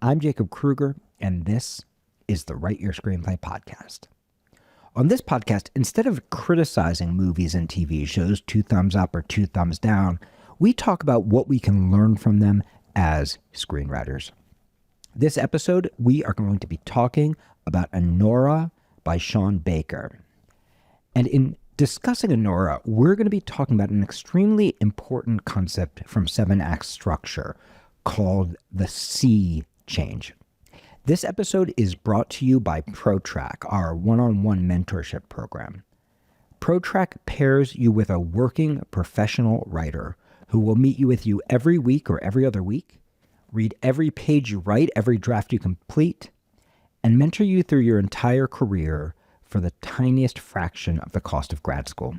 I'm Jacob Kruger, and this is the Write Your Screenplay podcast. On this podcast, instead of criticizing movies and TV shows 2 thumbs up or 2 thumbs down, we talk about what we can learn from them as screenwriters. This episode, we are going to be talking about Anora by Sean Baker. And in discussing Anora, we're going to be talking about an extremely important concept from 7-act structure called the sea change. This episode is brought to you by ProTrack, our one-on-one mentorship program. ProTrack pairs you with a working professional writer who will meet with you every week or every other week, read every page you write, every draft you complete, and mentor you through your entire career for the tiniest fraction of the cost of grad school.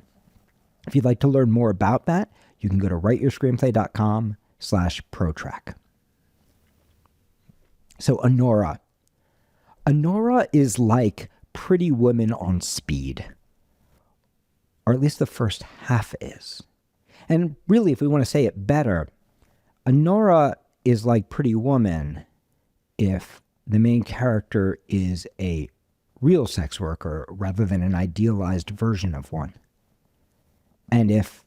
If you'd like to learn more about that, you can go to writeyourscreenplay.com/ProTrack. So Anora. Anora is like Pretty Woman on speed. Or at least the first half is. And really, if we want to say it better, Anora is like Pretty Woman if the main character is a real sex worker rather than an idealized version of one. And if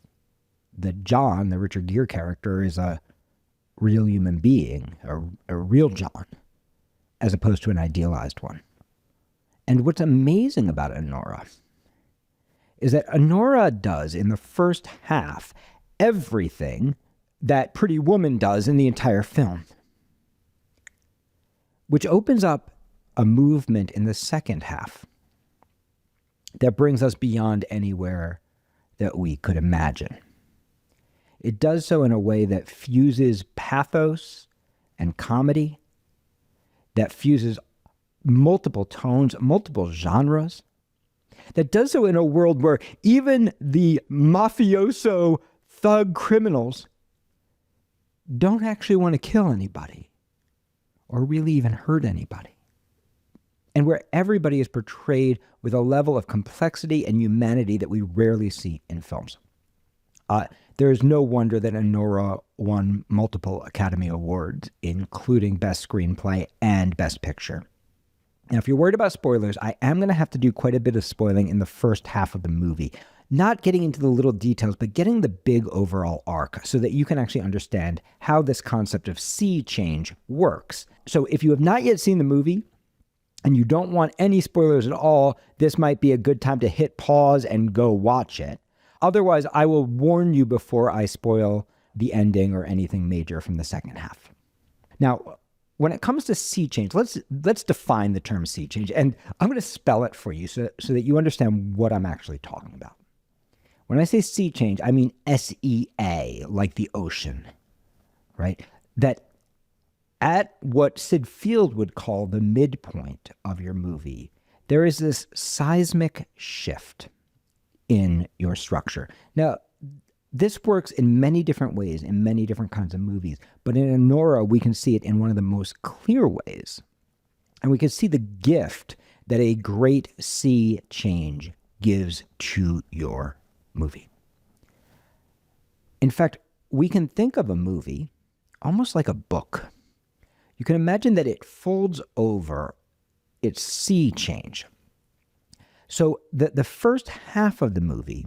the John, the Richard Gere character, is a real human being, a real John, as opposed to an idealized one. And what's amazing about Anora is that Anora does in the first half everything that Pretty Woman does in the entire film, which opens up a movement in the second half that brings us beyond anywhere that we could imagine. It does so in a way that fuses pathos and comedy, that fuses multiple tones, multiple genres, that does so in a world where even the mafioso thug criminals don't actually want to kill anybody or really even hurt anybody. And where everybody is portrayed with a level of complexity and humanity that we rarely see in films. There is no wonder that Anora won multiple Academy Awards, including Best Screenplay and Best Picture. Now, if you're worried about spoilers, I am going to have to do quite a bit of spoiling in the first half of the movie. Not getting into the little details, but getting the big overall arc so that you can actually understand how this concept of sea change works. So if you have not yet seen the movie, and you don't want any spoilers at all, this might be a good time to hit pause and go watch it. Otherwise, I will warn you before I spoil the ending or anything major from the second half. Now, when it comes to sea change, let's define the term sea change. And I'm going to spell it for you so that you understand what I'm actually talking about. When I say sea change, I mean S-E-A, like the ocean, right? That at what Sid Field would call the midpoint of your movie, there is this seismic shift in your structure. Now, this works in many different ways, in many different kinds of movies, but in Anora, we can see it in one of the most clear ways. And we can see the gift that a great sea change gives to your movie. In fact, we can think of a movie almost like a book. You can imagine that it folds over its sea change. So the first half of the movie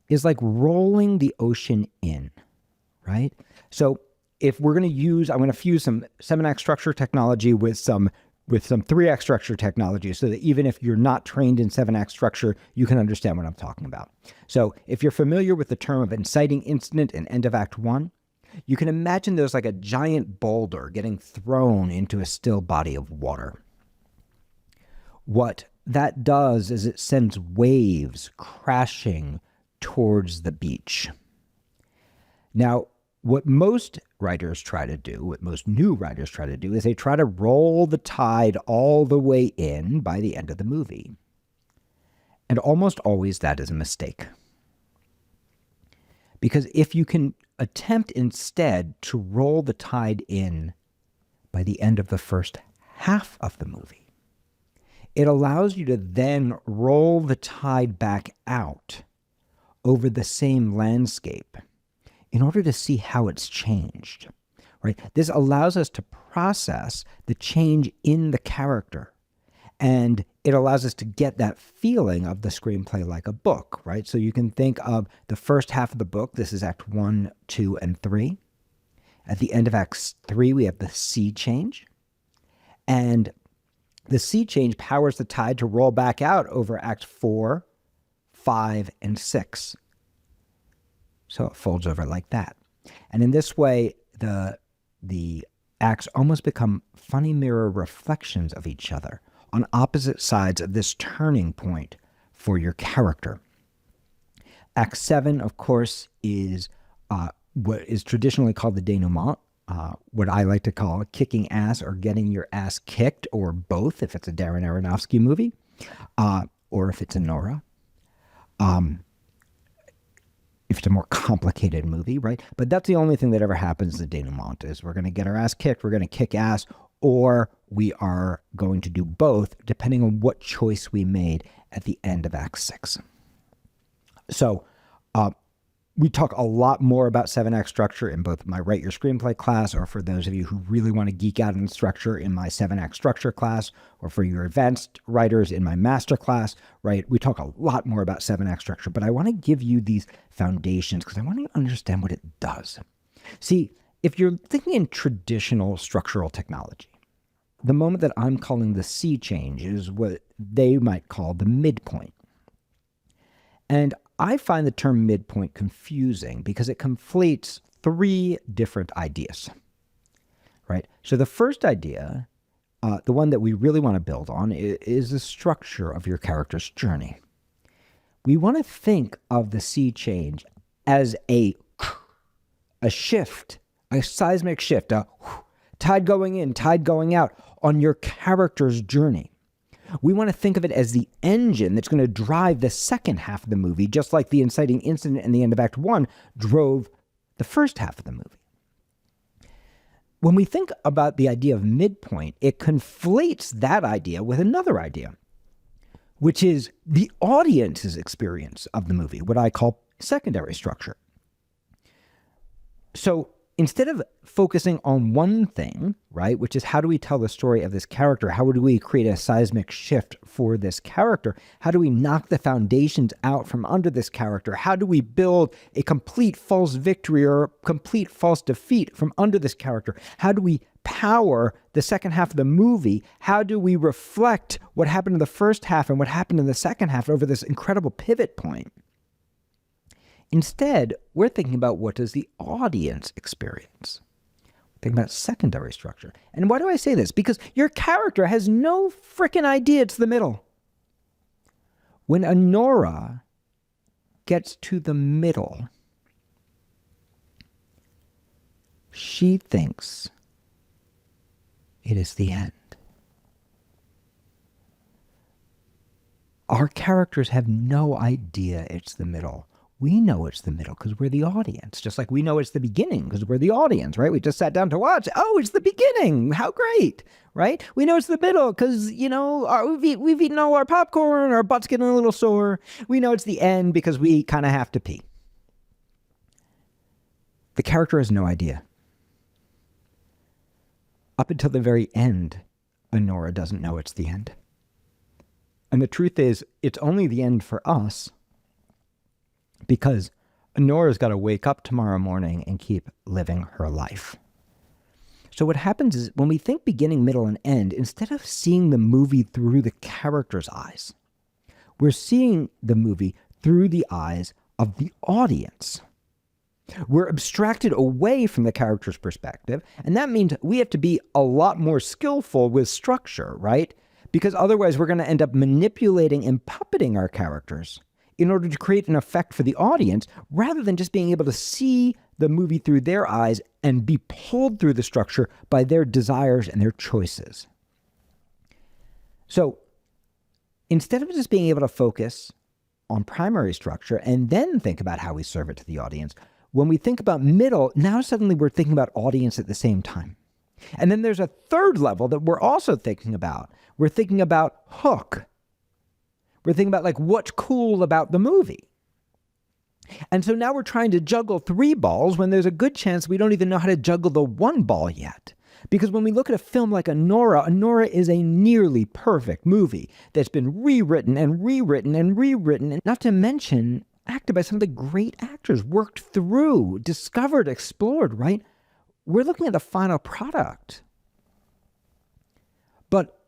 is like rolling the ocean in, right? So if we're going to use, I'm going to fuse some 7-act structure technology with some 3-act structure technology so that even if you're not trained in 7-act structure, you can understand what I'm talking about. So if you're familiar with the term of inciting incident and end of Act 1, you can imagine there's like a giant boulder getting thrown into a still body of water. What that does is it sends waves crashing towards the beach. Now, what most writers try to do, what most new writers try to do, is they try to roll the tide all the way in by the end of the movie. And almost always that is a mistake. Because if you can attempt instead to roll the tide in by the end of the first half of the movie, it allows you to then roll the tide back out over the same landscape in order to see how it's changed, right? This allows us to process the change in the character. And it allows us to get that feeling of the screenplay like a book, right? So you can think of the first half of the book. This is Act 1, 2, and 3. At the end of Act 3, we have the sea change. And the sea change powers the tide to roll back out over Act 4, 5, and 6. So it folds over like that. And in this way, the acts almost become funny mirror reflections of each other on opposite sides of this turning point for your character. Act 7, of course, is what is traditionally called the denouement, what I like to call kicking ass or getting your ass kicked, or both if it's a Darren Aronofsky movie, or if it's Anora. If it's a more complicated movie, right? But that's the only thing that ever happens in the denouement is we're going to get our ass kicked, we're going to kick ass, or we are going to do both, depending on what choice we made at the end of Act 6. So we talk a lot more about 7-act structure in both my Write Your Screenplay class, or for those of you who really want to geek out on structure, in my 7-act structure class, or for your advanced writers in my master class, right? We talk a lot more about 7-act structure, but I want to give you these foundations because I want you to understand what it does. See, if you're thinking in traditional structural technology, the moment that I'm calling the sea change is what they might call the midpoint. And I find the term midpoint confusing because it conflates 3 different ideas, right? So the first idea, the one that we really want to build on, is the structure of your character's journey. We want to think of the sea change as a shift, a seismic shift, a tide going in, tide going out on your character's journey. We want to think of it as the engine that's going to drive the second half of the movie, just like the inciting incident in the end of Act 1 drove the first half of the movie. When we think about the idea of midpoint, it conflates that idea with another idea, which is the audience's experience of the movie, what I call secondary structure. So instead of focusing on one thing, right, which is how do we tell the story of this character? How do we create a seismic shift for this character? How do we knock the foundations out from under this character? How do we build a complete false victory or complete false defeat from under this character? How do we power the second half of the movie? How do we reflect what happened in the first half and what happened in the second half over this incredible pivot point? Instead, we're thinking about what does the audience experience. We're thinking about secondary structure. And why do I say this? Because your character has no frickin' idea it's the middle. When Anora gets to the middle, she thinks it is the end. Our characters have no idea it's the middle. We know it's the middle because we're the audience, just like we know it's the beginning because we're the audience, right? We just sat down to watch. Oh, it's the beginning. How great, right? We know it's the middle because, we've eaten all our popcorn, our butt's getting a little sore. We know it's the end because we kind of have to pee. The character has no idea. Up until the very end, Anora doesn't know it's the end. And the truth is, it's only the end for us because Anora's got to wake up tomorrow morning and keep living her life. So what happens is when we think beginning, middle, and end, instead of seeing the movie through the character's eyes, we're seeing the movie through the eyes of the audience. We're abstracted away from the character's perspective, and that means we have to be a lot more skillful with structure, right? Because otherwise we're going to end up manipulating and puppeting our characters in order to create an effect for the audience, rather than just being able to see the movie through their eyes and be pulled through the structure by their desires and their choices. So instead of just being able to focus on primary structure and then think about how we serve it to the audience, when we think about middle, now suddenly we're thinking about audience at the same time. And then there's a third level that we're also thinking about. We're thinking about hook. We're thinking about what's cool about the movie. And so now we're trying to juggle 3 balls when there's a good chance we don't even know how to juggle the 1 ball yet. Because when we look at a film like Anora, Anora is a nearly perfect movie that's been rewritten and rewritten and rewritten, and not to mention acted by some of the great actors, worked through, discovered, explored, right? We're looking at the final product. But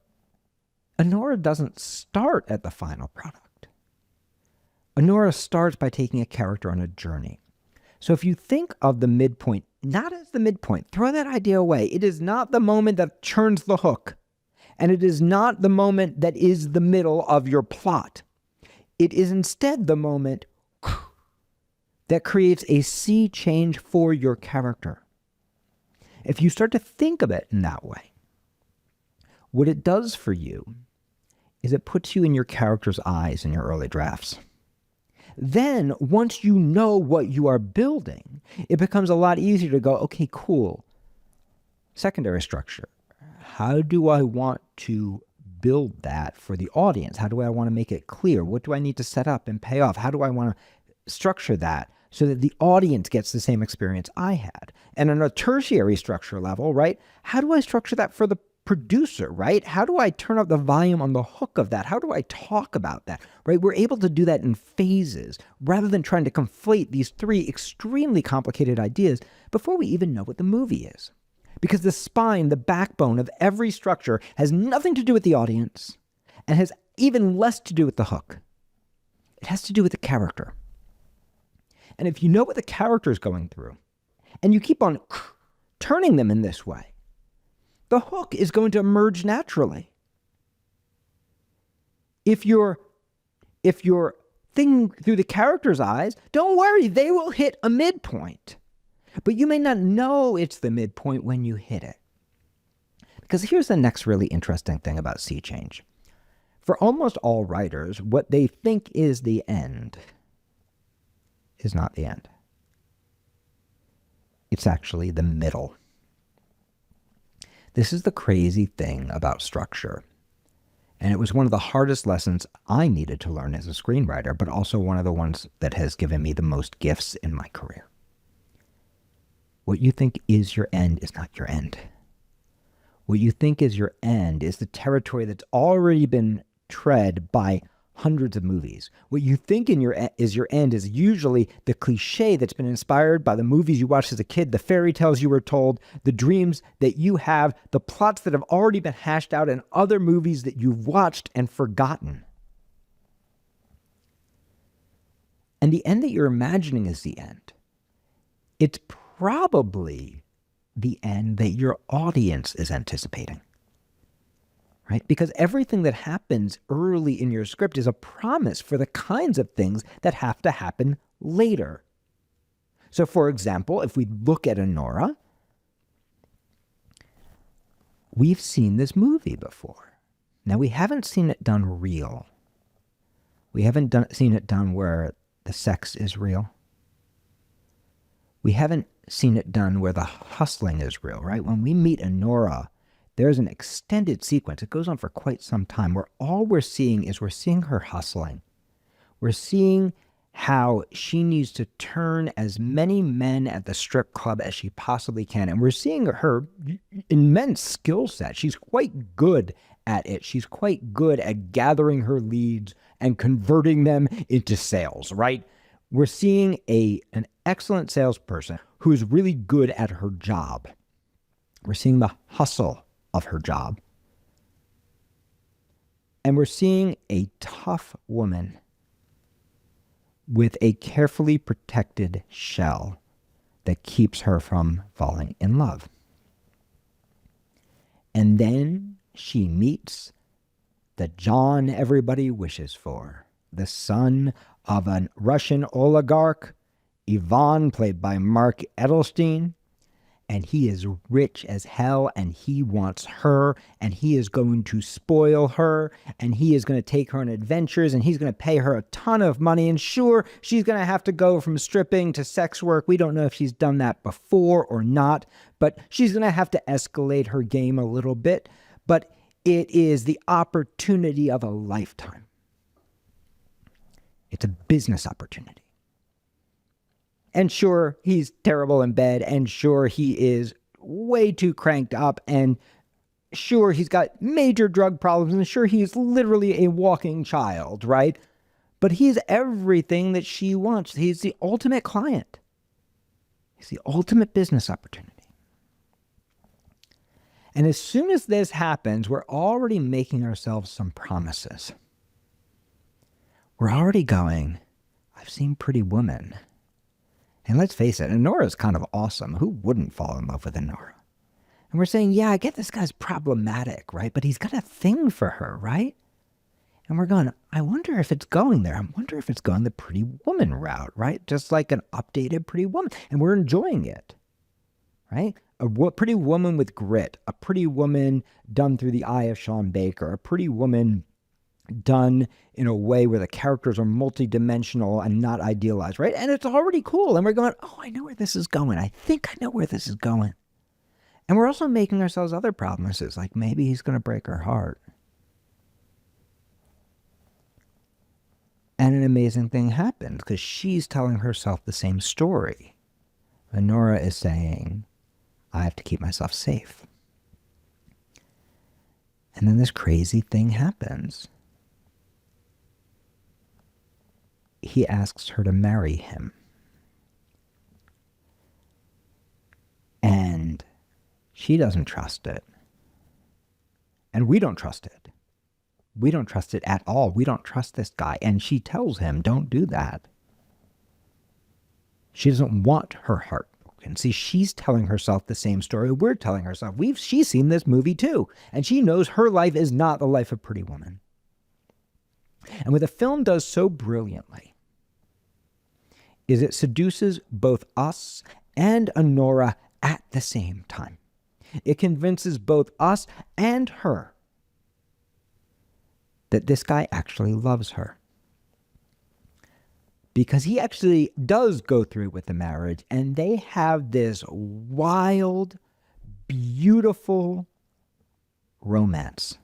Anora doesn't start at the final product. Anora starts by taking a character on a journey. So if you think of the midpoint, not as the midpoint, throw that idea away. It is not the moment that turns the hook. And it is not the moment that is the middle of your plot. It is instead the moment that creates a sea change for your character. If you start to think of it in that way, what it does for you is it puts you in your character's eyes in your early drafts. Then, once you know what you are building, it becomes a lot easier to go, okay, cool. Secondary structure. How do I want to build that for the audience? How do I want to make it clear? What do I need to set up and pay off? How do I want to structure that so that the audience gets the same experience I had? And on a tertiary structure level, right? How do I structure that for the producer, right? How do I turn up the volume on the hook of that? How do I talk about that, right? We're able to do that in phases rather than trying to conflate these 3 extremely complicated ideas before we even know what the movie is. Because the spine, the backbone of every structure has nothing to do with the audience and has even less to do with the hook. It has to do with the character. And if you know what the character is going through and you keep on turning them in this way, the hook is going to emerge naturally. If you're thinking through the character's eyes, don't worry, they will hit a midpoint. But you may not know it's the midpoint when you hit it. Because here's the next really interesting thing about sea change. For almost all writers, what they think is the end is not the end. It's actually the middle. This is the crazy thing about structure. And it was one of the hardest lessons I needed to learn as a screenwriter, but also one of the ones that has given me the most gifts in my career. What you think is your end is not your end. What you think is your end is the territory that's already been tread by hundreds of movies. What you think is your end is usually the cliche that's been inspired by the movies you watched as a kid, the fairy tales you were told, the dreams that you have, the plots that have already been hashed out in other movies that you've watched and forgotten. And the end that you're imagining is the end. It's probably the end that your audience is anticipating. Right? Because everything that happens early in your script is a promise for the kinds of things that have to happen later. So, for example, if we look at Anora, we've seen this movie before. Now, we haven't seen it done real. We haven't seen it done where the sex is real. We haven't seen it done where the hustling is real, right? When we meet Anora, there's an extended sequence. It goes on for quite some time where all we're seeing her hustling. We're seeing how she needs to turn as many men at the strip club as she possibly can. And we're seeing her immense skill set. She's quite good at it. She's quite good at gathering her leads and converting them into sales, right? We're seeing an excellent salesperson who's really good at her job. We're seeing the hustle of her job. And we're seeing a tough woman with a carefully protected shell that keeps her from falling in love. And then she meets the John everybody wishes for, the son of a Russian oligarch, Ivan, played by Mark Edelstein. And he is rich as hell, and he wants her, and he is going to spoil her, and he is going to take her on adventures, and he's going to pay her a ton of money. And sure, she's going to have to go from stripping to sex work. We don't know if she's done that before or not, but she's going to have to escalate her game a little bit. But it is the opportunity of a lifetime. It's a business opportunity. And sure, he's terrible in bed, and sure, he is way too cranked up, and sure, he's got major drug problems, and sure, he's literally a walking child, right? But he's everything that she wants. He's the ultimate client. He's the ultimate business opportunity. And as soon as this happens, we're already making ourselves some promises. We're already going, I've seen Pretty Woman. And let's face it, Anora's kind of awesome. Who wouldn't fall in love with Anora? And we're saying, yeah, I get this guy's problematic, right? But he's got a thing for her, right? And we're going, I wonder if it's going there. I wonder if it's going the Pretty Woman route, right? Just like an updated Pretty Woman. And we're enjoying it, right? A Pretty Woman with grit. A Pretty Woman done through the eye of Sean Baker. A Pretty Woman done in a way where the characters are multidimensional and not idealized, right? And it's already cool. And we're going, oh, I know where this is going. I think I know where this is going. And we're also making ourselves other promises, like maybe he's going to break her heart. And an amazing thing happens because she's telling herself the same story. Anora is saying, I have to keep myself safe. And then this crazy thing happens. He asks her to marry him. And she doesn't trust it. And we don't trust it. We don't trust it at all. We don't trust this guy. And she tells him, don't do that. She doesn't want her heart broken. See, she's telling herself the same story we're telling ourselves. She's seen this movie too. And she knows her life is not the life of Pretty Woman. And what the film does so brilliantly is it seduces both us and Anora at the same time. It convinces both us and her that this guy actually loves her. Because he actually does go through with the marriage, and they have this wild, beautiful romance.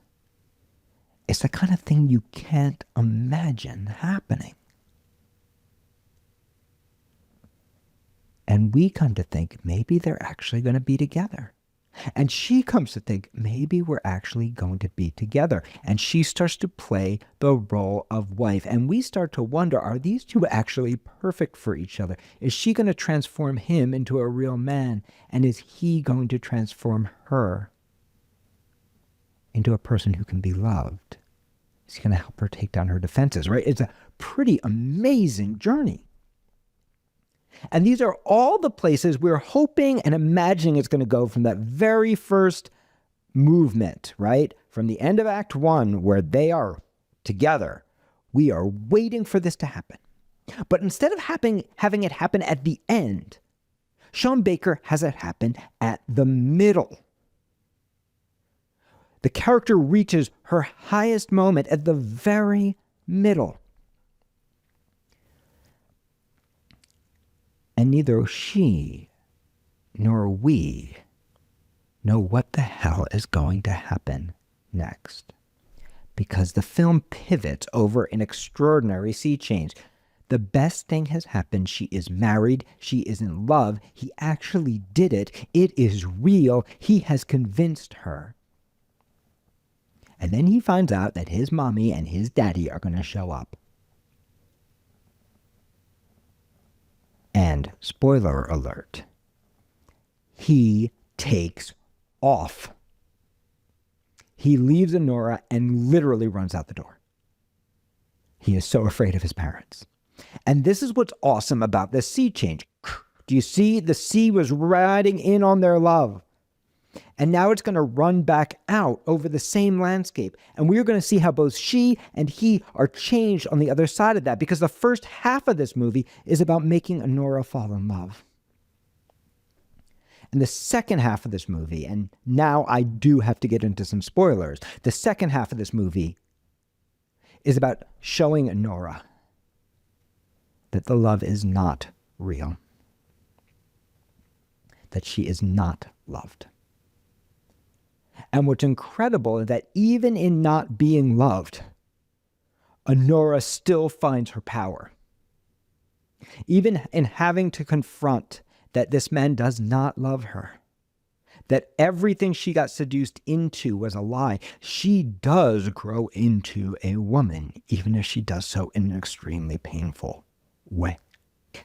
It's the kind of thing you can't imagine happening. And we come to think maybe they're actually going to be together. And she comes to think maybe we're actually going to be together. And she starts to play the role of wife. And we start to wonder, are these two actually perfect for each other? Is she going to transform him into a real man? And is he going to transform her into a person who can be loved? Is he going to help her take down her defenses, right? It's a pretty amazing journey. And these are all the places we're hoping and imagining it's going to go from that very first movement, right? From the end of Act 1, where they are together, we are waiting for this to happen. But instead of having it happen at the end, Sean Baker has it happen at the middle. The character reaches her highest moment at the very middle. And neither she nor we know what the hell is going to happen next. Because the film pivots over an extraordinary sea change. The best thing has happened. She is married. She is in love. He actually did it. It is real. He has convinced her. And then he finds out that his mommy and his daddy are going to show up. And spoiler alert, he takes off. He leaves Anora and literally runs out the door. He is so afraid of his parents. And this is what's awesome about this sea change. Do you see? The sea was riding in on their love. And now it's going to run back out over the same landscape. And we're going to see how both she and he are changed on the other side of that. Because the first half of this movie is about making Anora fall in love. And the second half of this movie, and now I do have to get into some spoilers. The second half of this movie is about showing Anora that the love is not real. That she is not loved. And what's incredible is that even in not being loved, Anora still finds her power. Even in having to confront that this man does not love her, that everything she got seduced into was a lie, she does grow into a woman, even if she does so in an extremely painful way.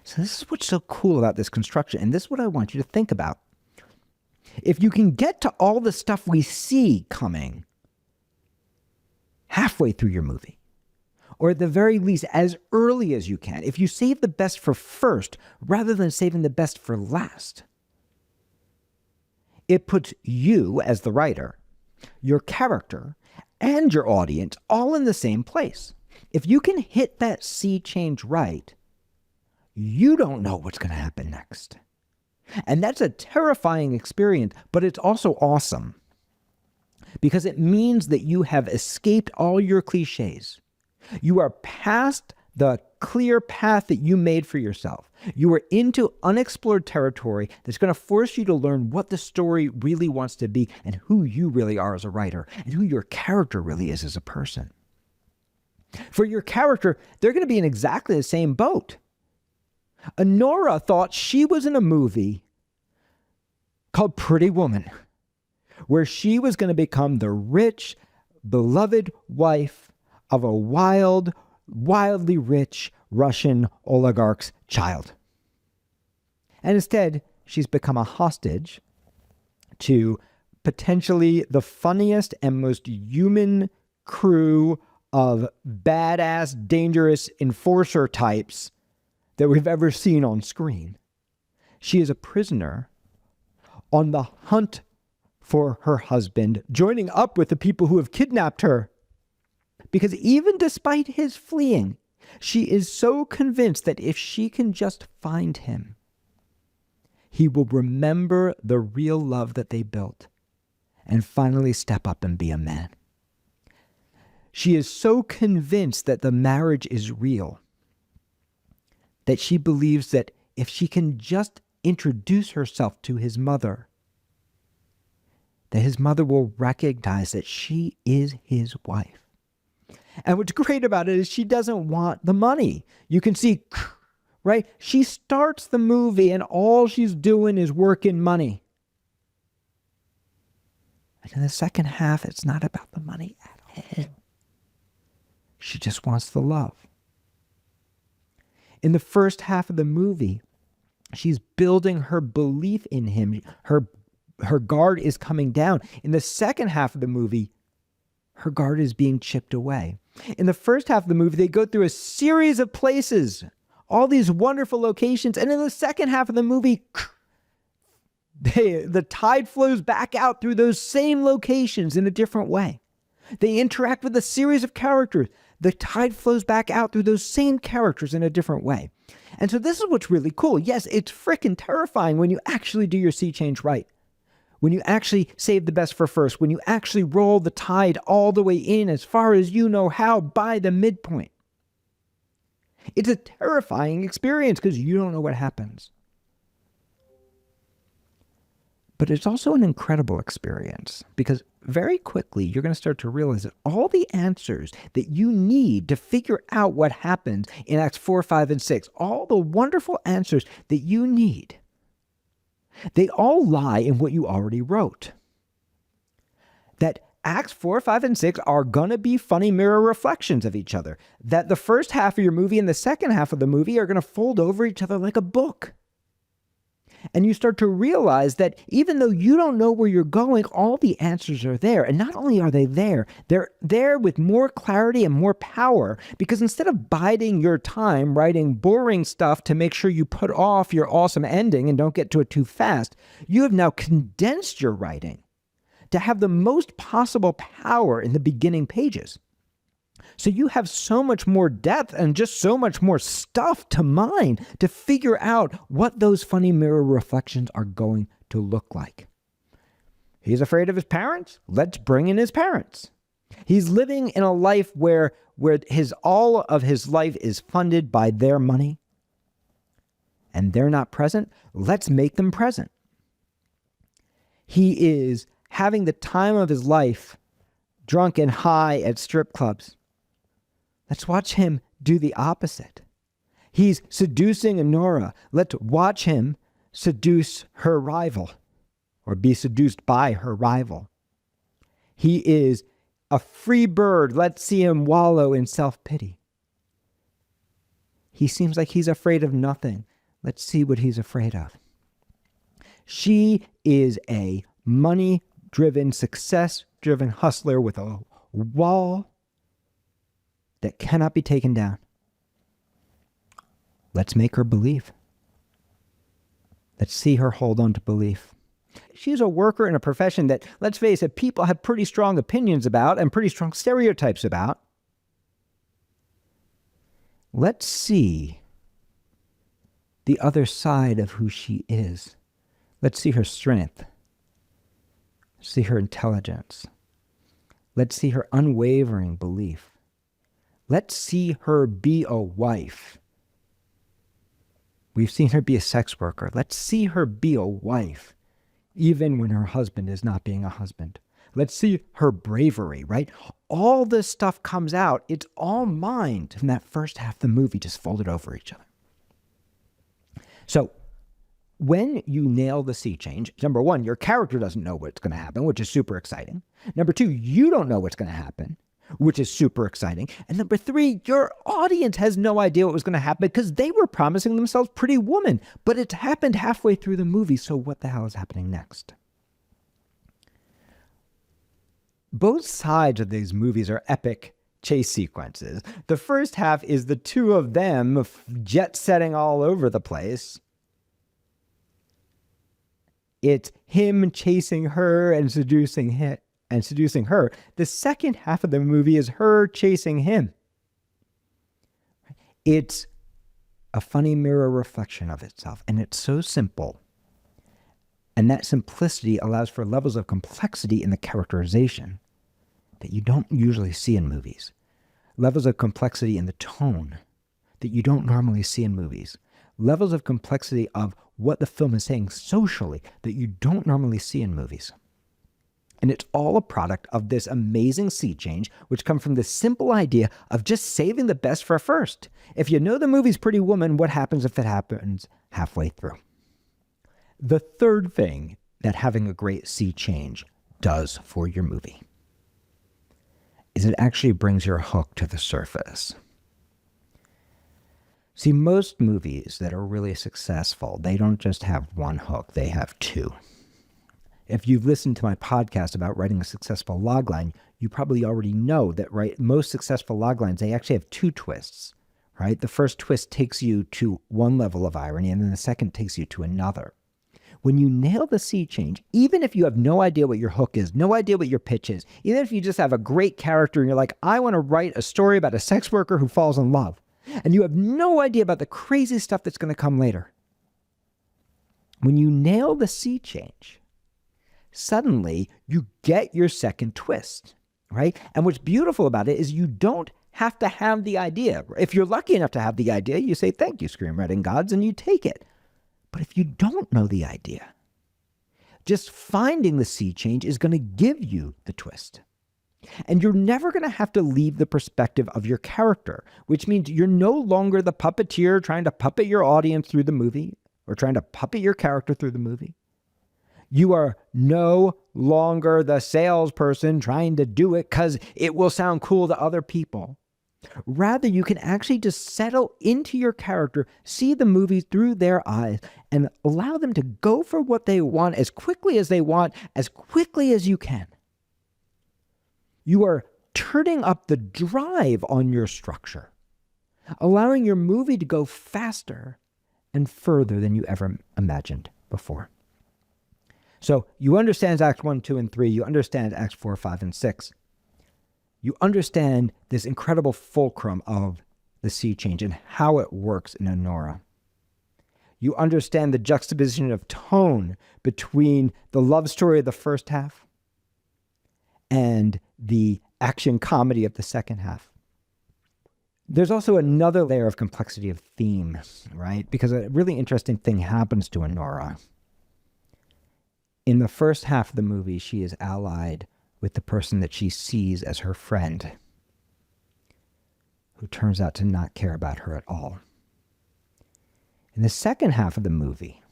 So this is what's so cool about this construction, and this is what I want you to think about. If you can get to all the stuff we see coming halfway through your movie, or at the very least as early as you can, if you save the best for first rather than saving the best for last, it puts you as the writer, your character, and your audience all in the same place. If you can hit that sea change right, you don't know what's going to happen next. And that's a terrifying experience, but it's also awesome because it means that you have escaped all your cliches. You are past the clear path that you made for yourself. You are into unexplored territory that's going to force you to learn what the story really wants to be and who you really are as a writer and who your character really is as a person. For your character, they're going to be in exactly the same boat. Anora thought she was in a movie called Pretty Woman, where she was going to become the rich, beloved wife of a wildly rich Russian oligarch's child. And instead, she's become a hostage to potentially the funniest and most human crew of badass, dangerous enforcer types that we've ever seen on screen. She is a prisoner on the hunt for her husband, joining up with the people who have kidnapped her. Because even despite his fleeing, she is so convinced that if she can just find him, he will remember the real love that they built and finally step up and be a man. She is so convinced that the marriage is real that she believes that if she can just introduce herself to his mother, that his mother will recognize that she is his wife. And what's great about it is she doesn't want the money. You can see, right? She starts the movie and all she's doing is working money. And in the second half, it's not about the money at all. She just wants the love. In the first half of the movie, she's building her belief in him. Her guard is coming down. In the second half of the movie, her guard is being chipped away. In the first half of the movie, they go through a series of places, all these wonderful locations. And in the second half of the movie, the tide flows back out through those same locations in a different way. They interact with a series of characters. The tide flows back out through those same characters in a different way. And so this is what's really cool. Yes, it's freaking terrifying when you actually do your sea change right. When you actually save the best for first. When you actually roll the tide all the way in as far as you know how by the midpoint. It's a terrifying experience because you don't know what happens. But it's also an incredible experience because very quickly you're going to start to realize that all the answers that you need to figure out what happens in Acts 4, 5, and 6, all the wonderful answers that you need, they all lie in what you already wrote. That Acts 4, 5, and 6 are going to be funny mirror reflections of each other. That the first half of your movie and the second half of the movie are going to fold over each other like a book. And you start to realize that even though you don't know where you're going, all the answers are there. And not only are they there, they're there with more clarity and more power. Because instead of biding your time writing boring stuff to make sure you put off your awesome ending and don't get to it too fast, you have now condensed your writing to have the most possible power in the beginning pages. So you have so much more depth and just so much more stuff to mine to figure out what those funny mirror reflections are going to look like. He's afraid of his parents? Let's bring in his parents. He's living in a life where all of his life is funded by their money and they're not present. Let's make them present. He is having the time of his life drunk and high at strip clubs. Let's watch him do the opposite. He's seducing Anora. Let's watch him seduce her rival, or be seduced by her rival. He is a free bird. Let's see him wallow in self-pity. He seems like he's afraid of nothing. Let's see what he's afraid of. She is a money-driven, success-driven hustler with a wall that cannot be taken down. Let's make her believe. Let's see her hold on to belief. She's a worker in a profession that, let's face it, people have pretty strong opinions about and pretty strong stereotypes about. Let's see the other side of who she is. Let's see her strength. See her intelligence. Let's see her unwavering belief. Let's see her be a wife. We've seen her be a sex worker. Let's see her be a wife, even when her husband is not being a husband. Let's see her bravery, right? All this stuff comes out. It's all mind. And that first half of the movie just folded over each other. So when you nail the sea change, number one, your character doesn't know what's going to happen, which is super exciting. Number two, you don't know what's going to happen, which is super exciting. And number three, your audience has no idea what was going to happen because they were promising themselves Pretty Woman, but it's happened halfway through the movie. So what the hell is happening next? Both sides of these movies are epic chase sequences. The first half is the two of them jet setting all over the place. It's him chasing her and seducing her. The second half of the movie is her chasing him. It's a funny mirror reflection of itself, and it's so simple. And that simplicity allows for levels of complexity in the characterization that you don't usually see in movies. Levels of complexity in the tone that you don't normally see in movies. Levels of complexity of what the film is saying socially that you don't normally see in movies. And it's all a product of this amazing sea change, which comes from the simple idea of just saving the best for first. If you know the movie's Pretty Woman, what happens if it happens halfway through? The third thing that having a great sea change does for your movie is it actually brings your hook to the surface. See, most movies that are really successful, they don't just have one hook, they have two. If you've listened to my podcast about writing a successful logline, you probably already know that, right? Most successful loglines, they actually have two twists, right? The first twist takes you to one level of irony, and then the second takes you to another. When you nail the sea change, even if you have no idea what your hook is, no idea what your pitch is, even if you just have a great character and you're like, I want to write a story about a sex worker who falls in love, and you have no idea about the crazy stuff that's going to come later. When you nail the sea change, suddenly you get your second twist, right? And what's beautiful about it is you don't have to have the idea. If you're lucky enough to have the idea, you say, thank you, screenwriting gods, and you take it. But if you don't know the idea, just finding the sea change is going to give you the twist. And you're never going to have to leave the perspective of your character, which means you're no longer the puppeteer trying to puppet your audience through the movie or trying to puppet your character through the movie. You are no longer the salesperson trying to do it because it will sound cool to other people. Rather, you can actually just settle into your character, see the movie through their eyes, and allow them to go for what they want as quickly as they want, as quickly as you can. You are turning up the drive on your structure, allowing your movie to go faster and further than you ever imagined before. So you understand Acts 1, 2, and 3. You understand Acts 4, 5, and 6. You understand this incredible fulcrum of the sea change and how it works in Anora. You understand the juxtaposition of tone between the love story of the first half and the action comedy of the second half. There's also another layer of complexity of theme, right? Because a really interesting thing happens to Anora. In the first half of the movie, she is allied with the person that she sees as her friend, who turns out to not care about her at all. In the second half of the movie,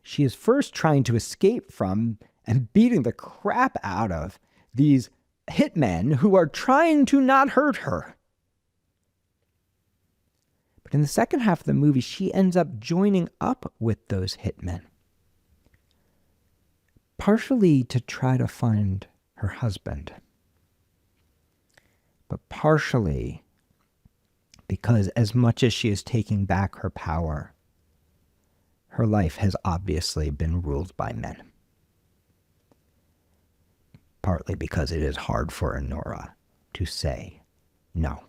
she is first trying to escape from and beating the crap out of these hitmen who are trying to not hurt her. But in the second half of the movie, she ends up joining up with those hitmen, partially to try to find her husband, but partially because as much as she is taking back her power, her life has obviously been ruled by men. Partly because it is hard for Anora to say no.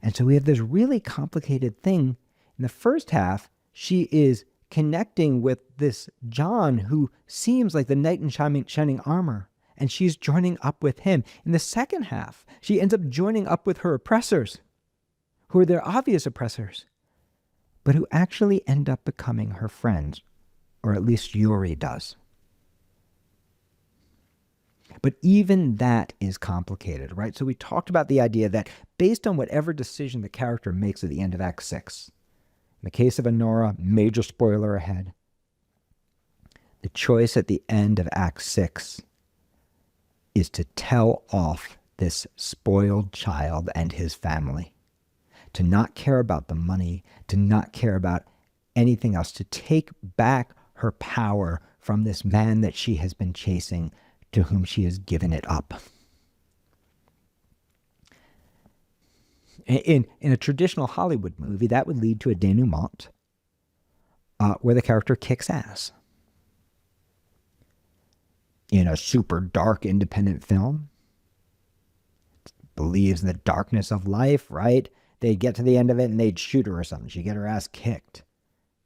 And so we have this really complicated thing. In the first half, she is connecting with this John who seems like the knight in shining armor, and she's joining up with him. In the second half, she ends up joining up with her oppressors, who are their obvious oppressors, but who actually end up becoming her friends, or at least Yuri does. But even that is complicated, right? So we talked about the idea that based on whatever decision the character makes at the end of Act 6, in the case of Anora, major spoiler ahead, the choice at the end of Act 6 is to tell off this spoiled child and his family, to not care about the money, to not care about anything else, to take back her power from this man that she has been chasing, to whom she has given it up. In a traditional Hollywood movie, that would lead to a denouement where the character kicks ass. In a super dark independent film, believes in the darkness of life, right? They'd get to the end of it and they'd shoot her or something. She'd get her ass kicked.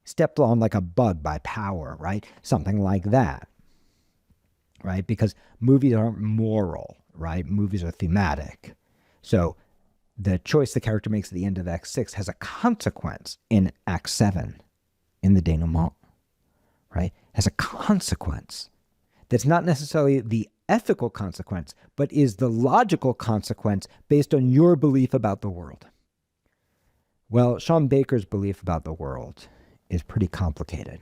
Stepped on like a bug by power, right? Something like that. Right? Because movies aren't moral, right? Movies are thematic. So the choice the character makes at the end of Act 6 has a consequence in Act 7, in the denouement, right? Has a consequence that's not necessarily the ethical consequence, but is the logical consequence based on your belief about the world. Well, Sean Baker's belief about the world is pretty complicated.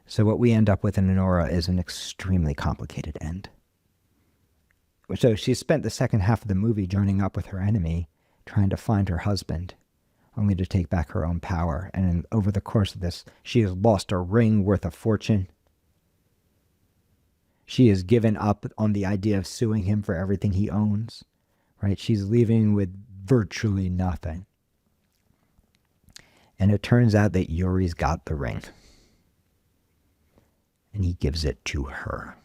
So what we end up with in Anora is an extremely complicated end. So she spent the second half of the movie joining up with her enemy, trying to find her husband, only to take back her own power. And over the course of this, she has lost a ring worth a fortune. She has given up on the idea of suing him for everything he owns, right? She's leaving with virtually nothing. And it turns out that Yuri's got the ring. And he gives it to her.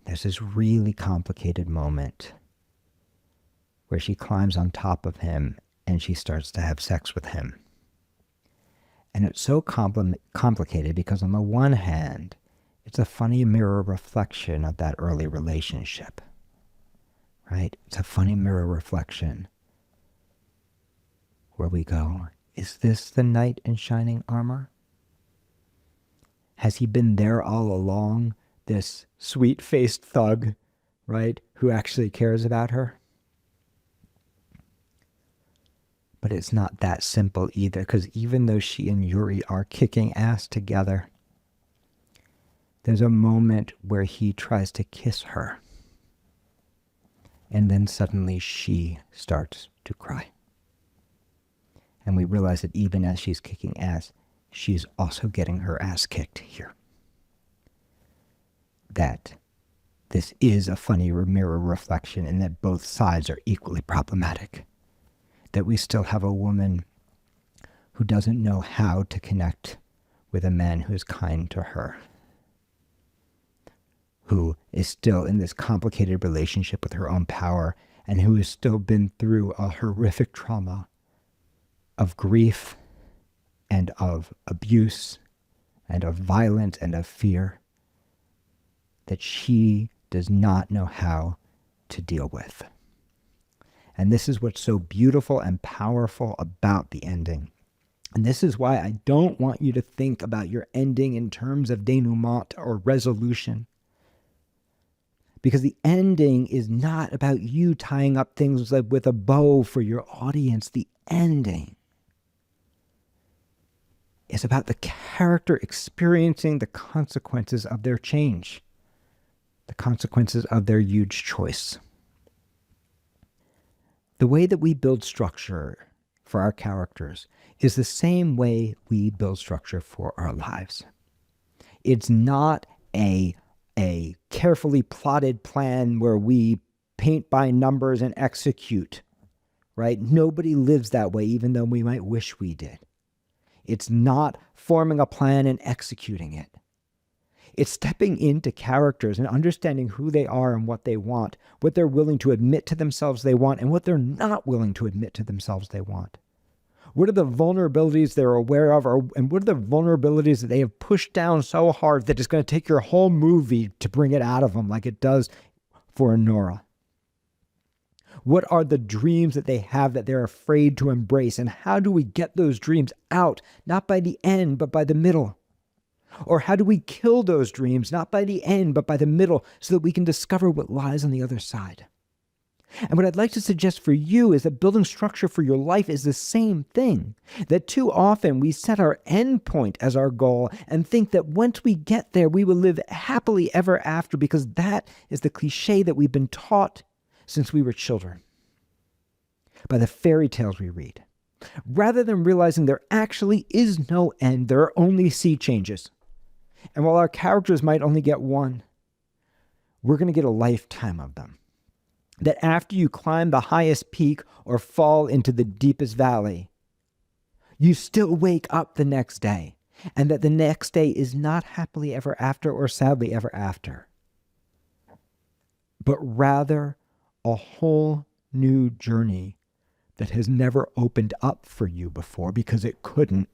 There's this really complicated moment where she climbs on top of him and she starts to have sex with him. And it's so complicated because on the one hand, it's a funny mirror reflection of that early relationship, right? It's a funny mirror reflection where we go, is this the knight in shining armor? Has he been there all along, this sweet-faced thug, right, who actually cares about her? But it's not that simple either, because even though she and Yuri are kicking ass together, there's a moment where he tries to kiss her, and then suddenly she starts to cry. And we realize that even as she's kicking ass, she's also getting her ass kicked here. That this is a funny mirror reflection and that both sides are equally problematic. That we still have a woman who doesn't know how to connect with a man who is kind to her, who is still in this complicated relationship with her own power, and who has still been through a horrific trauma of grief and of abuse and of violence and of fear that she does not know how to deal with. And this is what's so beautiful and powerful about the ending. And this is why I don't want you to think about your ending in terms of denouement or resolution. Because the ending is not about you tying up things like with a bow for your audience. The ending is about the character experiencing the consequences of their change, the consequences of their huge choice. The way that we build structure for our characters is the same way we build structure for our lives. It's not a carefully plotted plan where we paint by numbers and execute, right? Nobody lives that way, even though we might wish we did. It's not forming a plan and executing it. It's stepping into characters and understanding who they are and what they want, what they're willing to admit to themselves they want, and what they're not willing to admit to themselves they want. What are the vulnerabilities they're aware of, and what are the vulnerabilities that they have pushed down so hard that it's going to take your whole movie to bring it out of them, like it does for Anora? What are the dreams that they have that they're afraid to embrace, and how do we get those dreams out, not by the end, but by the middle? Or how do we kill those dreams, not by the end, but by the middle, so that we can discover what lies on the other side? And what I'd like to suggest for you is that building structure for your life is the same thing. That too often we set our end point as our goal and think that once we get there, we will live happily ever after, because that is the cliche that we've been taught since we were children by the fairy tales we read. Rather than realizing there actually is no end, there are only sea changes. And while our characters might only get one, we're going to get a lifetime of them. That after you climb the highest peak or fall into the deepest valley, you still wake up the next day, and that the next day is not happily ever after or sadly ever after, but rather a whole new journey that has never opened up for you before, because it couldn't,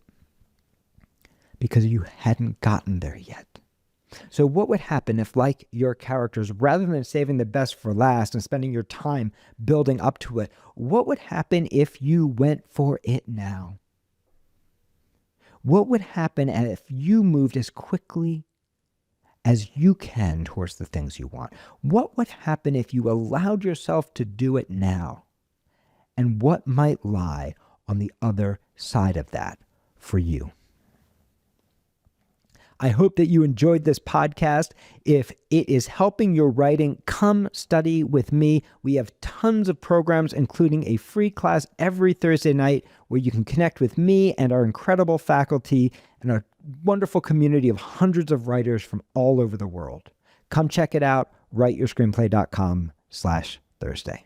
because you hadn't gotten there yet. So what would happen if, like your characters, rather than saving the best for last and spending your time building up to it, what would happen if you went for it now? What would happen if you moved as quickly as you can towards the things you want? What would happen if you allowed yourself to do it now? And what might lie on the other side of that for you? I hope that you enjoyed this podcast. If it is helping your writing, come study with me. We have tons of programs, including a free class every Thursday night where you can connect with me and our incredible faculty and a wonderful community of hundreds of writers from all over the world. Come check it out, writeyourscreenplay.com/Thursday.